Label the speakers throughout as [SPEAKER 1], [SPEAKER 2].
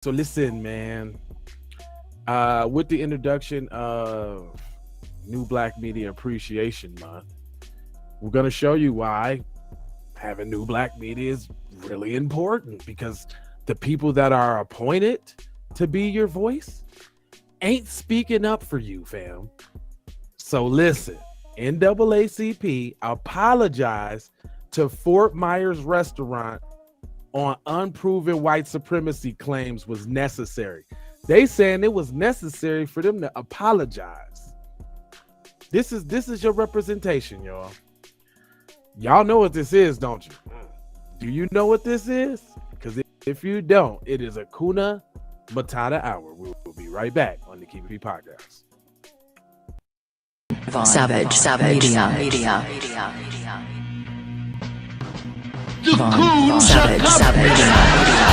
[SPEAKER 1] So listen, man. With the introduction of New Black Media Appreciation Month, we're gonna show you why having new black media is really important, because the people that are appointed to be your voice ain't speaking up for you, fam. So listen, NAACP apologized to Fort Myers restaurant on unproven white supremacy claims was necessary. They saying it was necessary for them to apologize. This is your representation, y'all. Y'all know what this is, don't you? Do you know what this is? Because if you don't, it is a Kuna Matata hour. We'll be right back on the Keep It podcast.
[SPEAKER 2] Savage Media. Savage. Savage Media.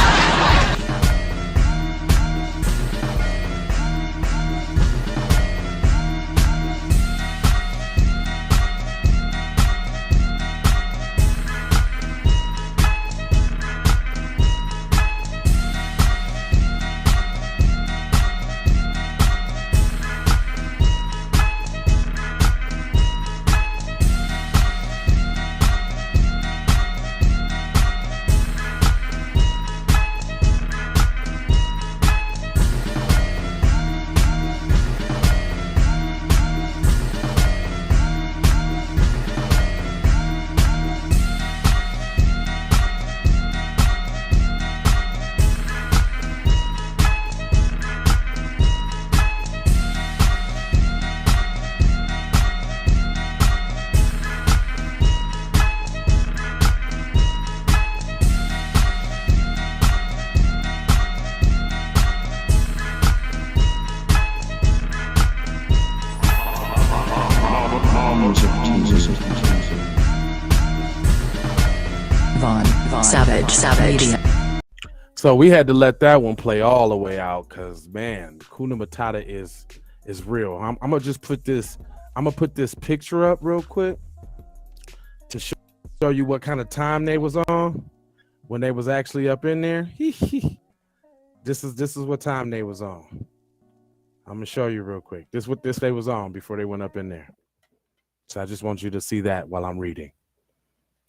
[SPEAKER 1] So we had to let that one play all the way out because, man, Kuna Matata is real. I'm gonna just put this. I'm gonna put this picture up real quick to show you what kind of time they was on when they was actually up in there. This is what time they was on. I'm gonna show you real quick. This what they was on before they went up in there. So I just want you to see that while I'm reading.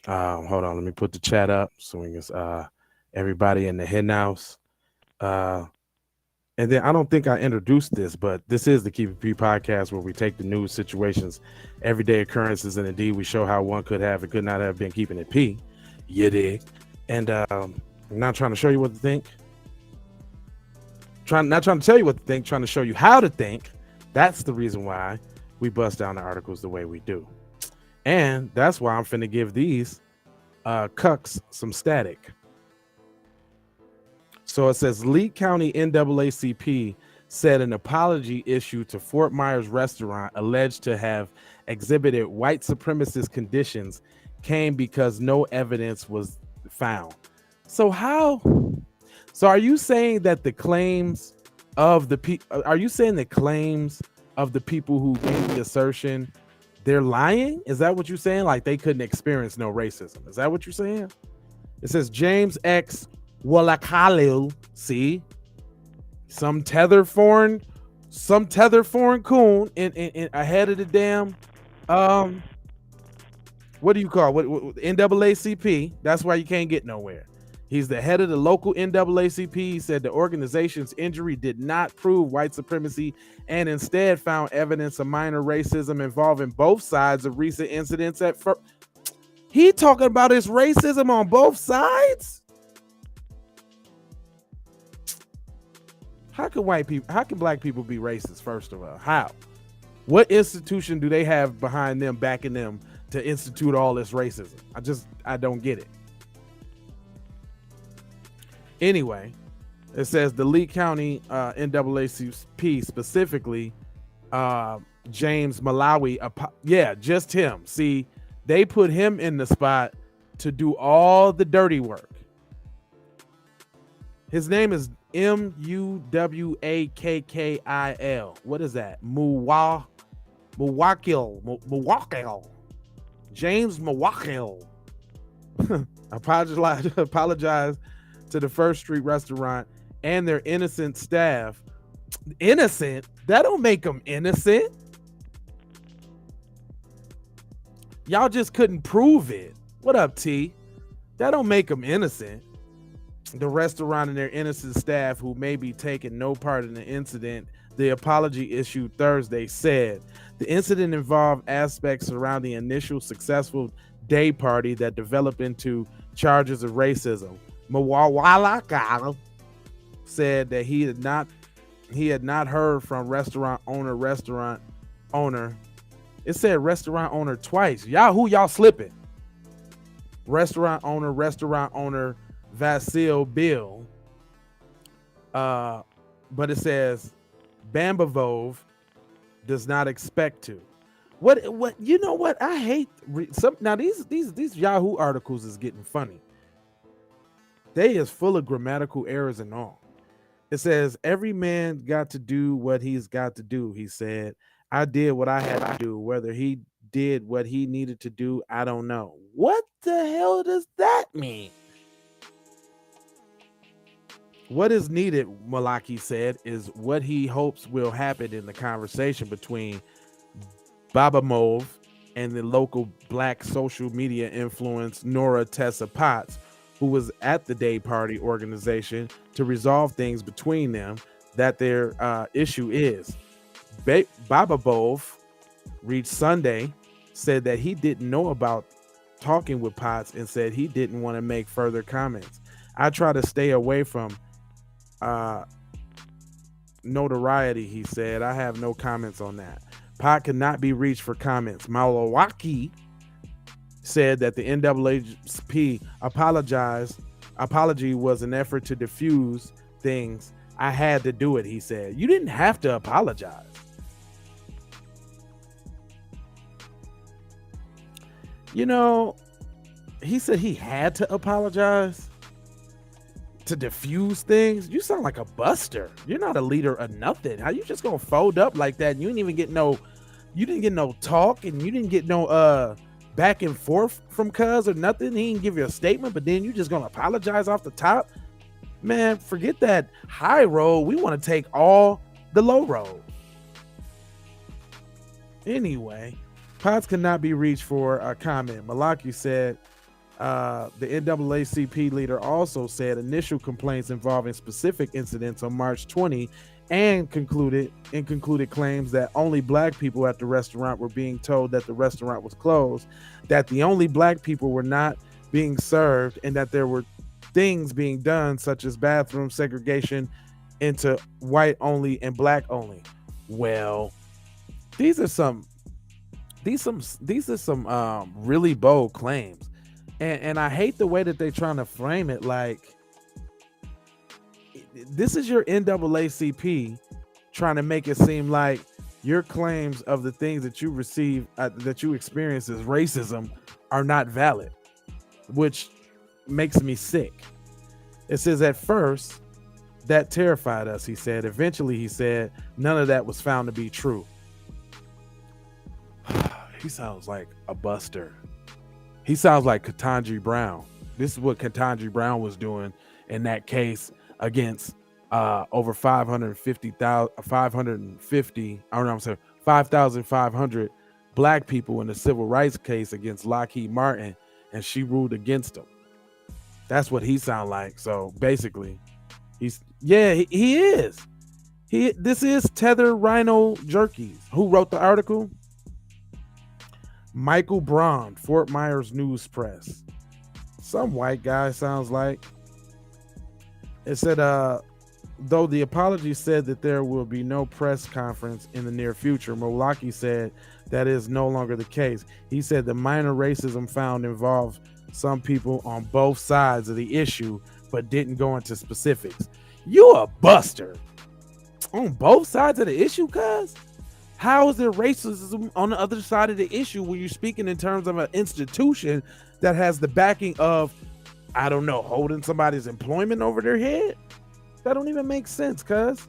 [SPEAKER 1] Hold on, let me put the chat up so we can everybody in the hen house. And then I don't think I introduced this, but this is the Keep It podcast where we take the news situations, everyday occurrences, and indeed we show how one could have and could not have been keeping it P. You dig? And I'm not trying to show you what to think. Not trying to tell you what to think, trying to show you how to think. That's the reason why we bust down the articles the way we do. And that's why I'm finna give these cucks some static. So it says Lee County NAACP said an apology issued to Fort Myers restaurant alleged to have exhibited white supremacist conditions came because no evidence was found. So how? So are you saying that the claims of the people? Are you saying the claims of the people who made the assertion, they're lying? Is that what you're saying? Like they couldn't experience no racism? Is that what you're saying? It says James X. Wallakalu, see, some tether foreign coon in ahead of the damn what do you call what NAACP? That's why you can't get nowhere. He's the head of the local NAACP. He said the organization's injury did not prove white supremacy and instead found evidence of minor racism involving both sides of recent incidents at first. He talking about his racism on both sides? How can black people be racist, first of all? How? What institution do they have behind them, backing them to institute all this racism? I don't get it. Anyway, it says the Lee County NAACP, specifically James Malawi, just him. See, they put him in the spot to do all the dirty work. His name is Muwakkil. What is that? Muwakkil. James Muwakkil. Apologize to the First Street restaurant and their innocent staff. Innocent? That don't make them innocent. Y'all just couldn't prove it. What up, T? That don't make them innocent. The restaurant and their innocent staff, who may be taking no part in the incident, the apology issued Thursday, said the incident involved aspects surrounding the initial successful day party that developed into charges of racism. Mwawala said that he had not heard from restaurant owner. It said restaurant owner twice. Y'all slipping. Restaurant owner Vasil Bill. But it says Bambavov does not expect to. What you know what? I hate some now these Yahoo articles is getting funny. They is full of grammatical errors and all. It says every man got to do what he's got to do, he said. I did what I had to do. Whether he did what he needed to do, I don't know. What the hell does that mean? What is needed, Malaki said, is what he hopes will happen in the conversation between Babamov and the local black social media influence Nora Tessa Potts, who was at the day party organization, to resolve things between them. That their issue is. Bababov reached Sunday, said that he didn't know about talking with Potts and said he didn't want to make further comments. I try to stay away from notoriety, he said. I have no comments on that. Pot cannot be reached for comments. Malawaki said that the NAACP apology was an effort to diffuse things. I had to do it, he said. You didn't have to apologize. You know, he said he had to apologize to diffuse things. You sound like a buster. You're not a leader or nothing. How you just gonna fold up like that? And you didn't get no talk, and you didn't get no back and forth from cuz or nothing. He didn't give you a statement, but then you just gonna apologize off the top. Man, forget that high road. We want to take all the low road. Anyway, Potts cannot be reached for a comment. Malaki said the NAACP leader also said initial complaints involving specific incidents on March 20 and concluded claims that only black people at the restaurant were being told that the restaurant was closed, that the only black people were not being served, and that there were things being done such as bathroom segregation into white only and black only. Well, these are some really bold claims, and I hate the way that they're trying to frame it. Like, this is your NAACP trying to make it seem like your claims of the things that you receive, that you experience as racism, are not valid, which makes me sick. It says at first that terrified us, he said. Eventually, he said, none of that was found to be true. He sounds like a buster. He sounds like Ketanji Brown. This is what Ketanji Brown was doing in that case against over 5,500 black people in the civil rights case against Lockheed Martin, and she ruled against him. That's what he sound like. So basically, he is. This is Tether Rhino Jerkies. Who wrote the article? Michael Braun, Fort Myers News Press. Some white guy sounds like. It said, though the apology said that there will be no press conference in the near future, Molaki said that is no longer the case. He said the minor racism found involved some people on both sides of the issue, but didn't go into specifics. You a buster. On both sides of the issue, cuz? How is there racism on the other side of the issue when you're speaking in terms of an institution that has the backing of, I don't know, holding somebody's employment over their head? That don't even make sense, cuz.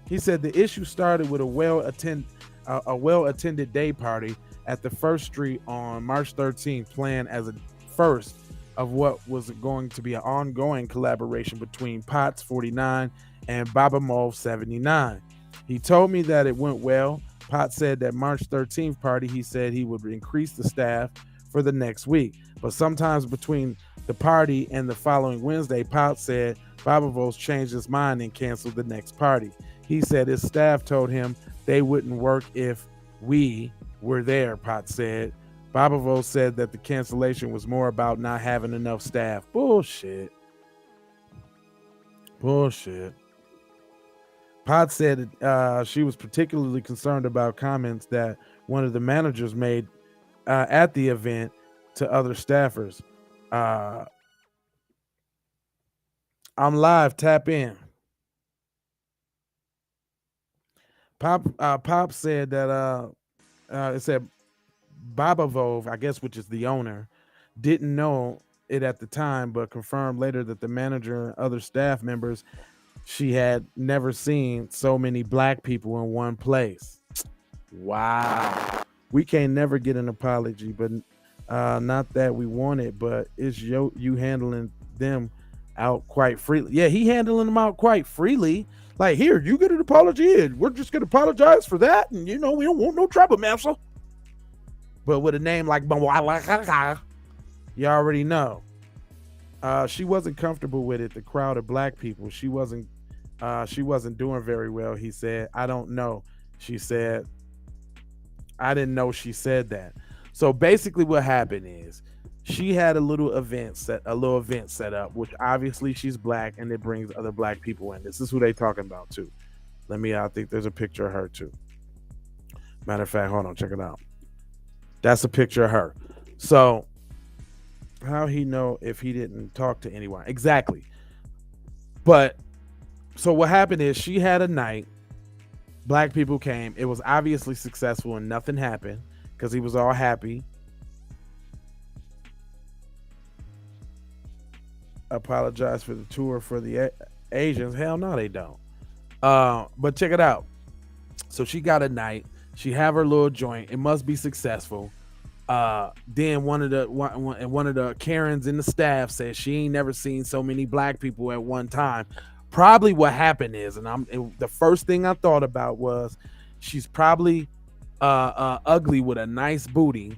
[SPEAKER 1] He said the issue started with a well-attended day party at the First Street on March 13th, planned as a first of what was going to be an ongoing collaboration between Potts 49 and Baba Move 79. He told me that it went well. Potts said that March 13th party, he said he would increase the staff for the next week. But sometimes between the party and the following Wednesday, Potts said Baba Vo's changed his mind and canceled the next party. He said his staff told him they wouldn't work if we were there, Potts said. Baba Vo said that the cancellation was more about not having enough staff. Bullshit. Bullshit. Potts said she was particularly concerned about comments that one of the managers made at the event to other staffers. I'm live. Tap in. Pop said that it said Baba Vove, I guess, which is the owner, didn't know it at the time, but confirmed later that the manager and other staff members, she had never seen so many black people in one place. Wow. We can't never get an apology, but not that we want it, but it's you handling them out quite freely. Yeah, he handling them out quite freely. Like, here, you get an apology, and we're just gonna apologize for that, and we don't want no trouble, master. But with a name like you already know. She wasn't comfortable with it. The crowd of black people. She wasn't doing very well. He said, I don't know. She said, I didn't know she said that. So basically what happened is she had a little event set up, which obviously she's black and it brings other black people in. This is who they talking about too. I think there's a picture of her too. Matter of fact, hold on, check it out. That's a picture of her. So how he know if he didn't talk to anyone? Exactly. But so what happened is she had a night. Black people came. It was obviously successful and nothing happened because he was all happy. Apologize for the tour for the Asians. Hell no, they don't. But check it out. So she got a night. She have her little joint. It must be successful. Then one of the Karens in the staff said she ain't never seen so many black people at one time. Probably what happened is, the first thing I thought about was she's probably ugly with a nice booty,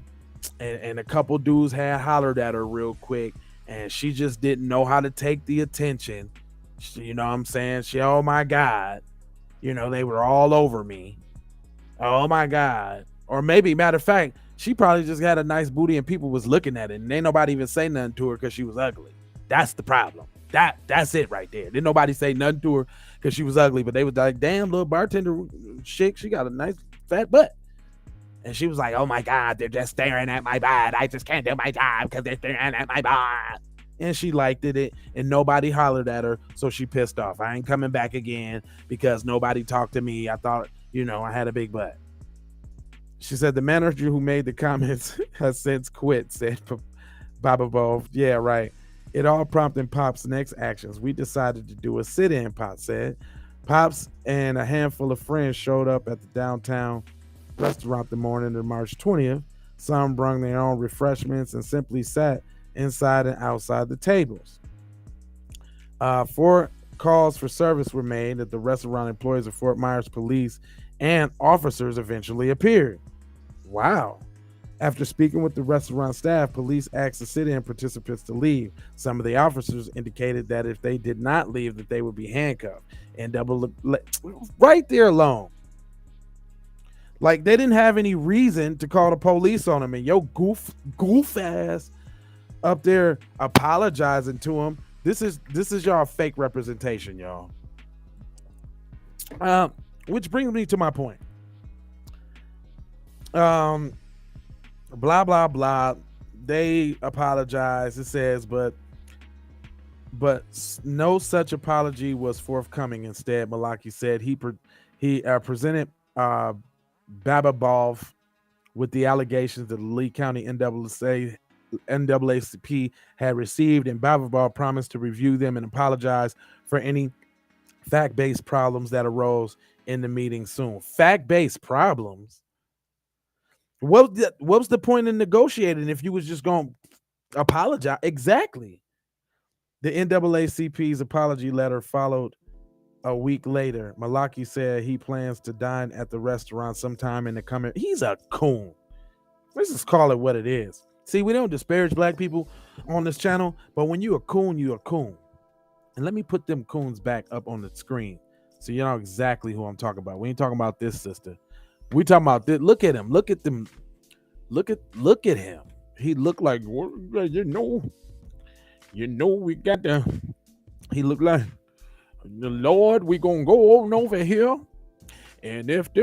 [SPEAKER 1] and a couple dudes had hollered at her real quick, and she just didn't know how to take the attention. You know what I'm saying? Oh my God, they were all over me. Oh my God. Or maybe, matter of fact, she probably just had a nice booty and people was looking at it and ain't nobody even say nothing to her because she was ugly. That's the problem. That's it right there. Didn't nobody say nothing to her because she was ugly, but they was like, damn, little bartender chick, she got a nice fat butt. And she was like, oh my God, they're just staring at my butt. I just can't do my job because they're staring at my butt. And she liked it and nobody hollered at her, so she pissed off. I ain't coming back again because nobody talked to me. I thought, I had a big butt. She said the manager who made the comments has since quit, said Baba Bo. Yeah, right. It all prompted Pop's next actions. We decided to do a sit-in, Pop said. Pops and a handful of friends showed up at the downtown restaurant the morning of March 20th. Some brought their own refreshments and simply sat inside and outside the tables. 4 calls for service were made at the restaurant. Employees of Fort Myers police and officers eventually appeared. Wow. After speaking with the restaurant staff, police asked the sit-in participants to leave. Some of the officers indicated that if they did not leave, that they would be handcuffed. And right there alone. Like, they didn't have any reason to call the police on them. And yo, goof ass up there apologizing to them. This is y'all fake representation, y'all. Which brings me to my point. Blah blah blah. They apologize. It says, but no such apology was forthcoming. Instead, Malaki said he presented Bababov with the allegations that the Lee County NAACP had received, and Bababov promised to review them and apologize for any fact-based problems that arose in the meeting soon. Fact-based problems? What was the point in negotiating if you was just going to Apologize. Exactly. The NAACP's apology letter followed a week later. Malaki said he plans to dine at the restaurant sometime in the coming. He's a coon. Let's just call it what it is. See, we don't disparage black people on this channel, but when you're a coon, you're a coon. And let me put them coons back up on the screen so you know exactly who I'm talking about. We ain't talking about this sister. We talking about this. Look at him. Look at them. Look at him. He looked like, we got the. He looked like, the Lord, we gonna go on over here, and if they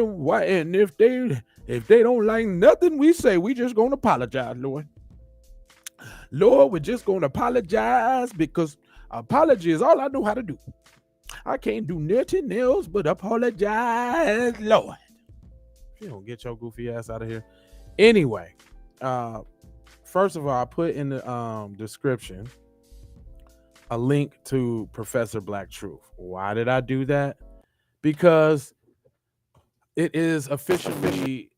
[SPEAKER 1] don't like nothing we say, we just gonna apologize, Lord. Lord, we're just gonna apologize because apology is all I know how to do. I can't do nothing else but apologize, Lord. You don't get your goofy ass out of here. Anyway, first of all, I put in the description a link to Professor Black Truth. Why did I do that? Because it is officially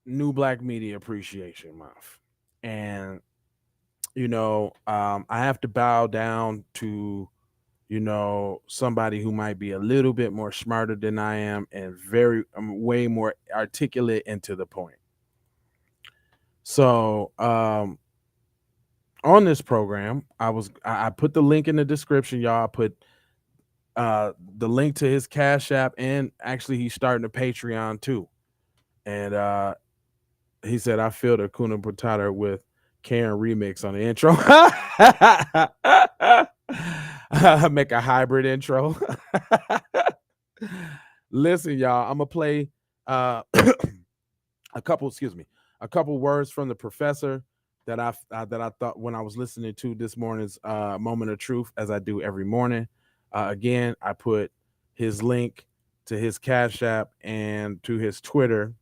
[SPEAKER 1] New Black Media Appreciation Month. And, I have to bow down to, somebody who might be a little bit more smarter than I am and way more articulate and to the point. So, on this program, I put the link in the description, y'all. I put the link to his Cash App, and actually he's starting a Patreon too. And he said, I feel the Kuna Potato with Karen remix on the intro. Make a hybrid intro. Listen, y'all, I'm gonna play a couple words from the professor that I thought when I was listening to this morning's Moment of Truth, as I do every morning. Again, I put his link to his Cash App and to his Twitter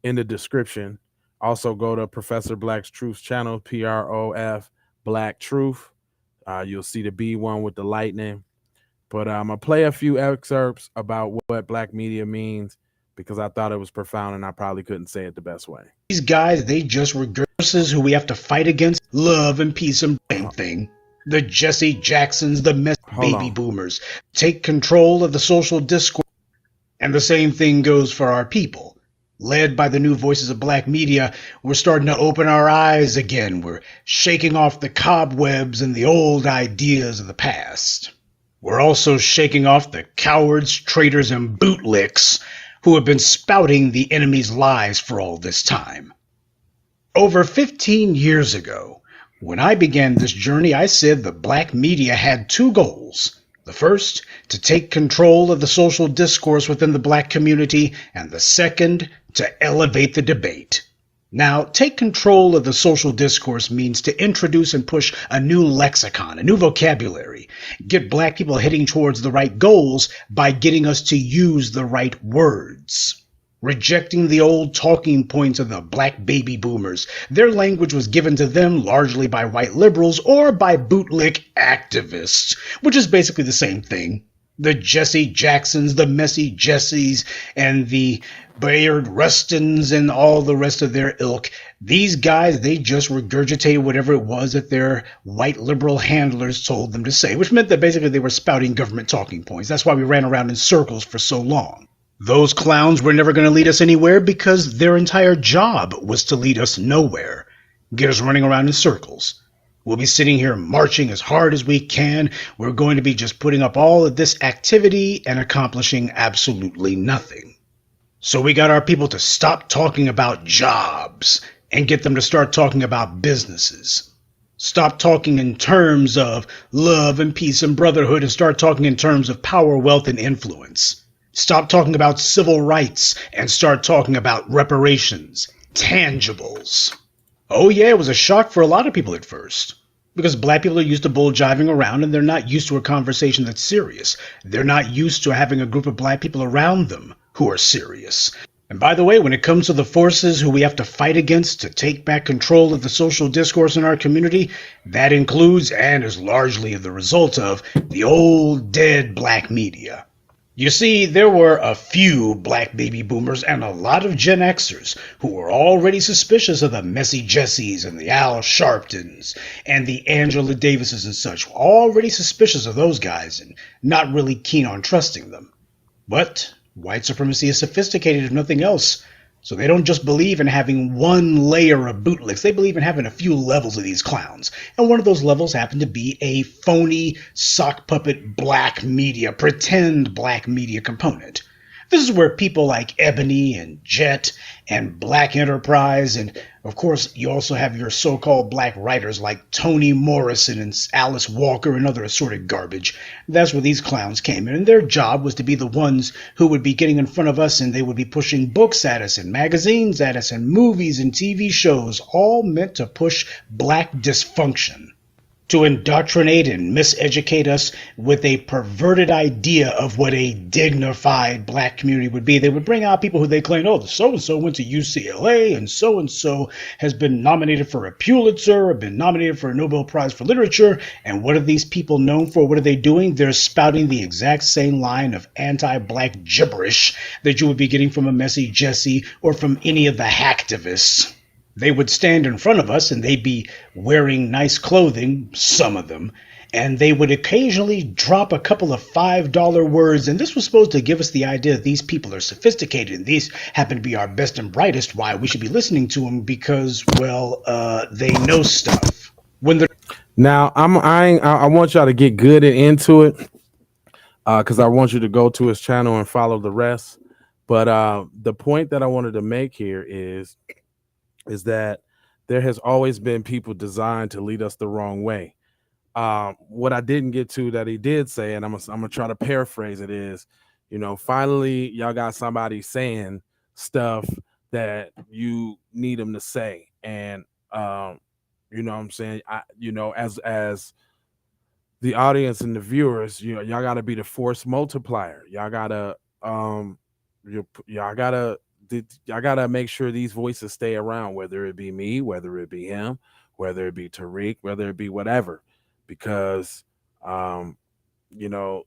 [SPEAKER 1] in the description. Also, go to Professor Black's Truth channel, PROF Black Truth. You'll see the B one with the lightning. But I'm gonna play a few excerpts about what Black media means, because I thought it was profound and I probably couldn't say it the best way.
[SPEAKER 3] These guys, they just regurses who we have to fight against. Love and peace and same thing. The Jesse Jacksons, the mess baby boomers, take control of the social discourse. And the same thing goes for our people. Led by the new voices of Black media, we're starting to open our eyes again. We're shaking off the cobwebs and the old ideas of the past. We're also shaking off the cowards, traitors, and bootlicks who have been spouting the enemy's lies for all this time. Over 15 years ago, when I began this journey, I said the Black media had two goals. The first, to take control of the social discourse within the Black community, and the second, to elevate the debate. Now, take control of the social discourse means to introduce and push a new lexicon, a new vocabulary, get Black people heading towards the right goals by getting us to use the right words. Rejecting the old talking points of the Black baby boomers. Their language was given to them largely by white liberals or by bootlick activists, which is basically the same thing. The Jesse Jacksons, the messy Jessies, and the Bayard Rustins and all the rest of their ilk. These guys, they just regurgitated whatever it was that their white liberal handlers told them to say, which meant that basically they were spouting government talking points. That's why we ran around in circles for so long. Those clowns were never going to lead us anywhere because their entire job was to lead us nowhere. Get us running around in circles. We'll be sitting here marching as hard as we can. We're going to be just putting up all of this activity and accomplishing absolutely nothing. So we got our people to stop talking about jobs and get them to start talking about businesses. Stop talking in terms of love and peace and brotherhood and start talking in terms of power, wealth, and influence. Stop talking about civil rights and start talking about reparations, tangibles. Oh yeah, it was a shock for a lot of people at first. Because Black people are used to bull jiving around and they're not used to a conversation that's serious. They're not used to having a group of Black people around them who are serious. And by the way, when it comes to the forces who we have to fight against to take back control of the social discourse in our community, that includes and is largely the result of the old dead Black media. You see, there were a few black baby boomers and a lot of Gen Xers who were already suspicious of the Messy Jessies and the Al Sharptons and the Angela Davises and such, already suspicious of those guys and not really keen on trusting them. But white supremacy is sophisticated if nothing else. So they don't just believe in having one layer of bootlicks. They believe in having a few levels of these clowns. And one of those levels happened to be a phony sock puppet black media, pretend black media component. This is where people like Ebony and Jet and Black Enterprise, and of course you also have your so-called black writers like Toni Morrison and Alice Walker and other assorted garbage. That's where these clowns came in, and their job was to be the ones who would be getting in front of us, and they would be pushing books at us and magazines at us and movies and TV shows, all meant to push black dysfunction, to indoctrinate and miseducate us with a perverted idea of what a dignified black community would be. They would bring out people who they claimed, oh, so-and-so went to UCLA, and so-and-so has been nominated for a Pulitzer, or been nominated for a Nobel Prize for Literature. And what are these people known for? What are they doing? They're spouting the exact same line of anti-black gibberish that you would be getting from a Messy Jessie or from any of the hacktivists. They would stand in front of us and they'd be wearing nice clothing, some of them, and they would occasionally drop a couple of $5 words, and this was supposed to give us the idea that these people are sophisticated and these happen to be our best and brightest, why we should be listening to them because, well, they know stuff. When they're
[SPEAKER 1] Now I want y'all to get good and into it because I want you to go to his channel and follow the rest. But the point that I wanted to make here is that there has always been people designed to lead us the wrong way. What I didn't get to that he did say, and I'm gonna try to paraphrase it, is, finally y'all got somebody saying stuff that you need them to say, and you know what I'm saying, as the audience and the viewers, y'all got to be the force multiplier. Y'all gotta y'all gotta make sure these voices stay around, whether it be me, whether it be him, whether it be Tariq, whether it be whatever, because um, you know,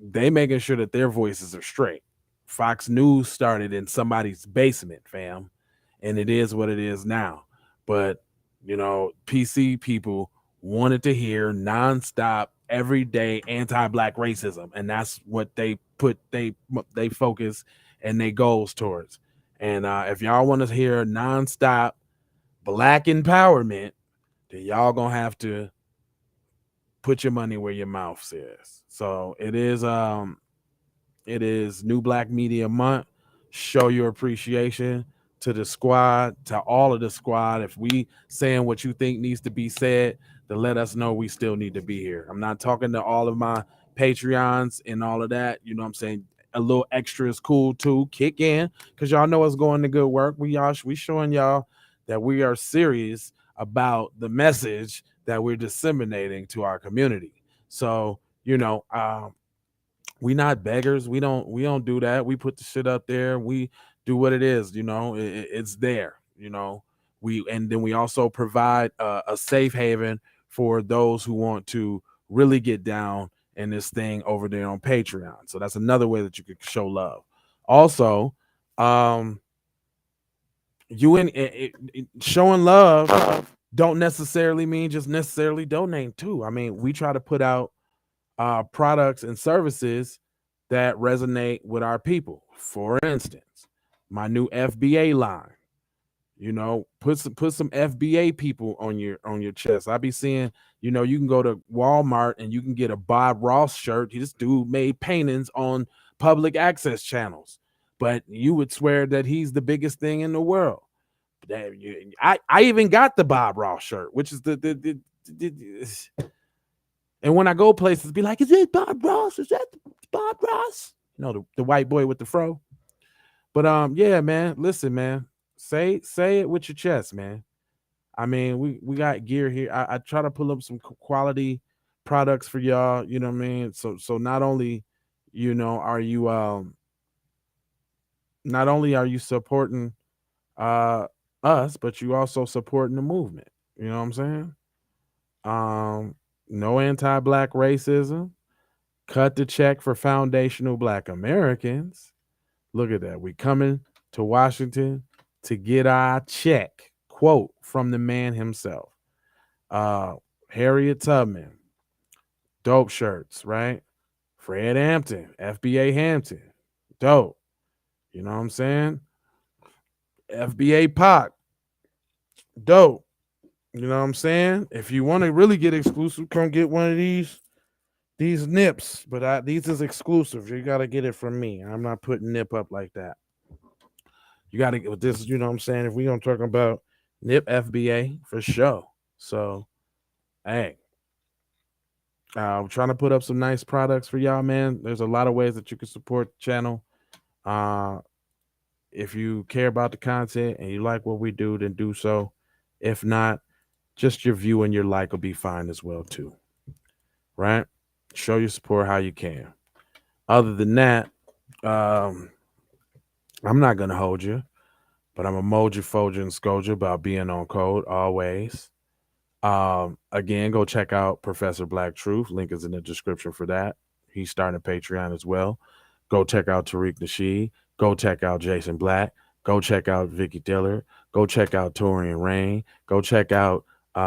[SPEAKER 1] they making sure that their voices are straight. Fox News started in somebody's basement, fam, and it is what it is now. But PC people wanted to hear nonstop, everyday anti-black racism, and that's what they put they focus and they goals towards. And if y'all want to hear nonstop black empowerment, then y'all gonna have to put your money where your mouth says. So it is New Black Media Month. Show your appreciation to the squad, to all of the squad. If we saying what you think needs to be said, to let us know we still need to be here. I'm not talking to all of my Patreons and all of that. You know what I'm saying? A little extra is cool too. Kick in, because y'all know it's going to good work. We showing y'all that we are serious about the message that we're disseminating to our community. So, we not beggars. We don't do that. We put the shit up there. We do what it is. It's there. And then we also provide a safe haven for those who want to really get down in this thing over there on Patreon. So that's another way that you could show love. Also, showing love don't necessarily mean just necessarily donate too. I mean, we try to put out products and services that resonate with our people. For instance, my new FBA line. Put some FBA people on your chest. I be seeing, you can go to Walmart and you can get a Bob Ross shirt. This dude made paintings on public access channels, but you would swear that he's the biggest thing in the world. I even got the Bob Ross shirt, which is the and when I go places, be like, is it Bob Ross? Is that Bob Ross? The white boy with the fro. But yeah, man, listen, man. Say it with your chest, man. I mean, we got gear here. I try to pull up some quality products for y'all, you know what I mean? So not only, are you not only are you supporting us, but you also supporting the movement. You know what I'm saying? No anti-black racism. cut the check for foundational Black Americans. Look at that. We coming to Washington to get our check. Quote from the man himself. Harriet Tubman, dope shirts, right? Fred Hampton, FBA Hampton, dope. You know what I'm saying? FBA Pac, dope. You know what I'm saying? If you want to really get exclusive, come get one of these nips. But these is exclusive. You got to get it from me. I'm not putting nip up like that. You got to get with this. You know what I'm saying? If we don't talk about nip FBA for sure. So, hey, I'm trying to put up some nice products for y'all, man. There's a lot of ways that you can support the channel. If you care about the content and you like what we do, then do so. If not, just your view and your like will be fine as well too. Right? Show your support how you can. Other than that, I'm not gonna hold you, but I'm a moja, foja, and scoja about being on code always. Again, go check out Professor Black Truth. Link is in the description for that. He's starting a Patreon as well. Go check out Tariq Nasheed. Go check out Jason Black. Go check out Vicky Dillard. Go check out Torian Rain. Go check out who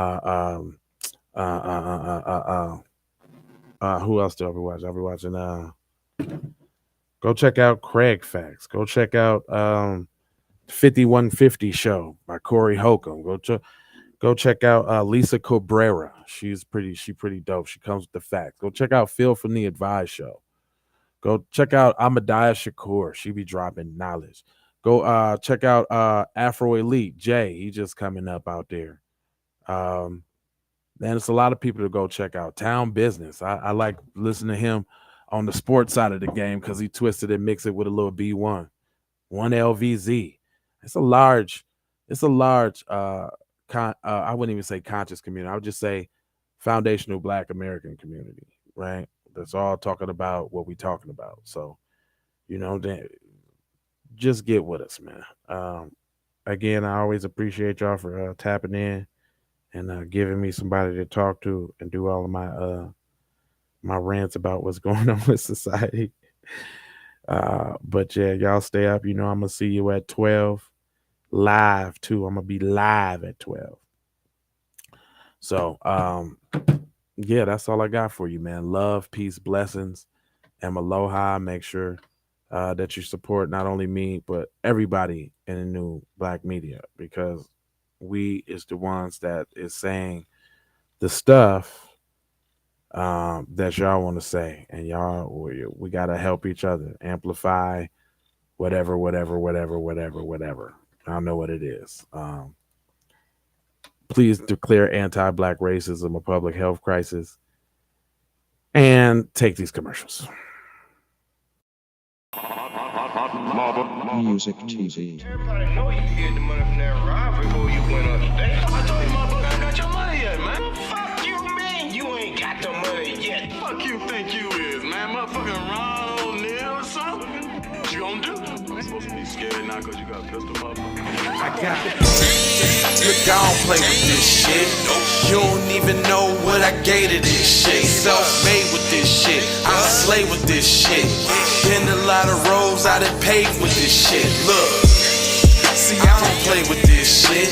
[SPEAKER 1] else do I be watching? I'll be watching go check out Craig Facts. Go check out 5150 Show by Corey Holcomb. Go check out Lisa Cabrera. She pretty dope. She comes with the facts. Go check out Phil from the Advice Show. Go check out Ahmadiyah Shakur. She be dropping knowledge. Go check out Afro Elite Jay. He just coming up out there. And it's a lot of people to go check out. Town Business. I like listening to him on the sports side of the game because he twisted and mixed it with a little B1. 1LVZ. It's a large I wouldn't even say conscious community. I would just say foundational Black American community, right? That's all talking about what we talking about. So, you know, just get with us, man. Again, I always appreciate y'all for tapping in and giving me somebody to talk to and do all of my rants about what's going on with society. But yeah, y'all stay up. You know, I'm gonna see you at 12 live too. I'm gonna be live at 12. So yeah, that's all I got for you, man. Love, peace, blessings, and aloha. Make sure that you support not only me but everybody in the new Black media, because we is the ones that is saying the stuff that y'all want to say, and y'all we gotta help each other amplify whatever. I know what it is. Please declare anti-Black racism a public health crisis and take these commercials.
[SPEAKER 4] Music TV.
[SPEAKER 5] Everybody know you get the money from that ride before you went on stage. I told you motherfucker ain't got your money yet, man. Fuck you, man. You ain't got the money yet. Fuck you think you is, man. Motherfucking Ron O'Neal or something. What you gonna do? I'm supposed to be scared now because you got a pistol, motherfucker.
[SPEAKER 6] I got it. Look, I don't play with this shit. You don't even know what I gave to this shit. Self-made with this shit. I slay with this shit. Been a lot of roads I done paved with this shit. Look, see, I don't play with this shit.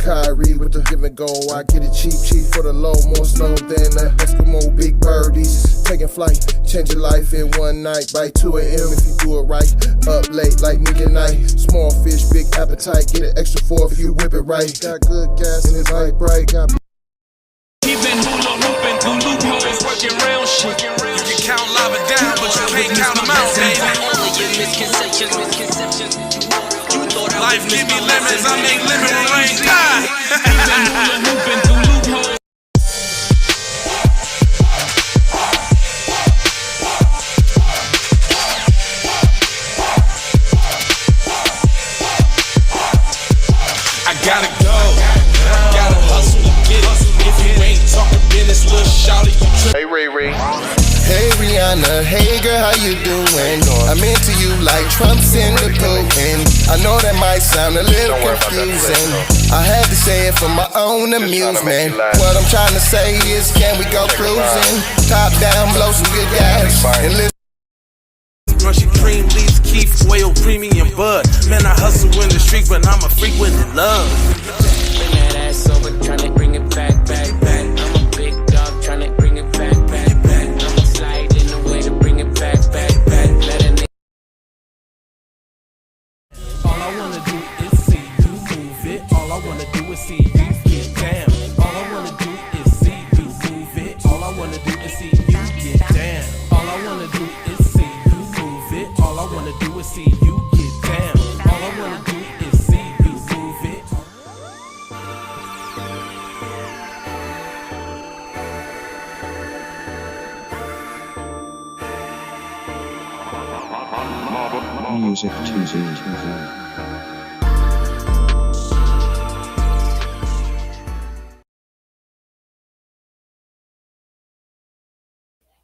[SPEAKER 7] Kyrie with the give and go. I get it cheap for the low. More snow than the Eskimo big birdies. Taking flight, change your life in one night. By 2 a.m. if you do it right. Up late like me tonight. Small fish, big appetite. Get an extra 4 if you whip it right. Got good gas and it's light bright. Got
[SPEAKER 6] He been hula hooping through loopholes, working round shit. You can count lava down, but you can't count them out, baby. Life give me lemons, I make lemon rain die. I gotta go, gotta hustle to get it. If you ain't talking business, little shawty, you trip.
[SPEAKER 7] Hey Rihanna, designer. Hey girl, how you doing? I'm into you like Trump's into Putin. I know that might sound a little confusing. I had to say it for my own amusement. What I'm trying to say is, can we go cruising? Top down, blow some good gas, and listen.
[SPEAKER 6] Russian cream leaves, Keith oil, premium bud. Man, I hustle in the street, but I'm a freak with the love.
[SPEAKER 4] Bring that ass over, tryna bring it back, back, back. I'm a big dog, tryna bring it back, back, back. I'ma slide in the way to bring it back, back, back. Let a nigga.
[SPEAKER 6] All I wanna do is see you move it. All I wanna do is see you get down. All I wanna do is see you move it. All I wanna do is see you get down. All I wanna do is see you move it. All I wanna do is see you get down. All I wanna do is see you move it.
[SPEAKER 8] Music 2